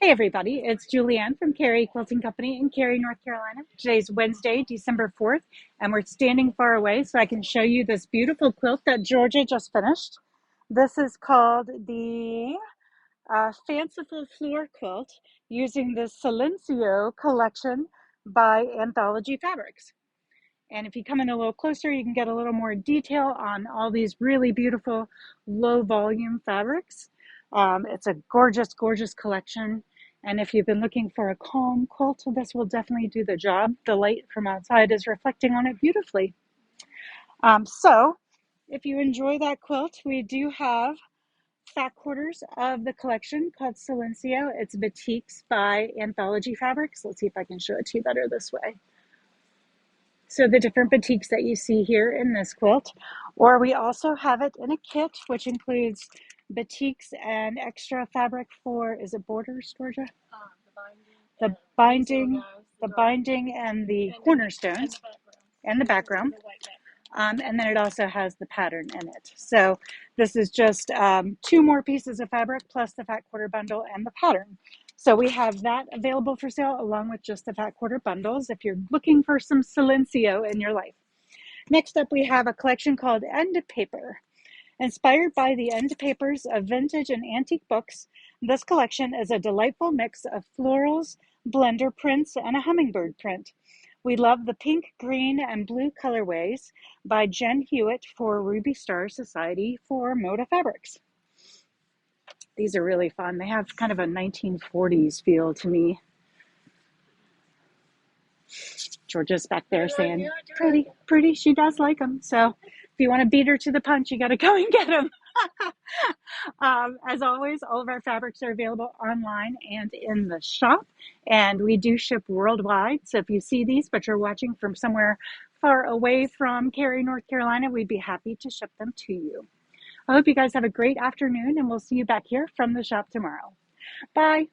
Hey everybody, it's Julianne from Cary Quilting Company in Cary, North Carolina. Today's Wednesday, December 4th, and we're standing far away so I can show you this beautiful quilt that Georgia just finished. This is called the Fanciful Floor Quilt using the Silencio collection by Anthology Fabrics. And if you come in a little closer, you can get a little more detail on all these really beautiful low volume fabrics. It's a gorgeous, gorgeous collection. And if you've been looking for a calm quilt, this will definitely do the job. The light from outside is reflecting on it beautifully. So if you enjoy that quilt, we do have fat quarters of the collection called Silencio. It's batiks by Anthology Fabrics. Let's see if I can show it to you better this way. So the different batiks that you see here in this quilt, or we also have it in a kit, which includes batiks and extra fabric for, is it borders, Georgia? The binding, the binding and the cornerstones and the background. And then it also has the pattern in it. So this is just two more pieces of fabric plus the fat quarter bundle and the pattern. So we have that available for sale along with just the fat quarter bundles if you're looking for some Silencio in your life. Next up, we have a collection called Endpaper. Inspired by the end papers of vintage and antique books, this collection is a delightful mix of florals, blender prints, and a hummingbird print. We love the pink, green, and blue colorways by Jen Hewitt for Ruby Star Society for Moda Fabrics. These are really fun. They have kind of a 1940s feel to me. Georgia's back there saying, pretty, pretty. She does like them. So if you want to beat her to the punch, you got to go and get them. As always, all of our fabrics are available online and in the shop, and we do ship worldwide. So if you see these, but you're watching from somewhere far away from Cary, North Carolina, we'd be happy to ship them to you. I hope you guys have a great afternoon, and we'll see you back here from the shop tomorrow. Bye.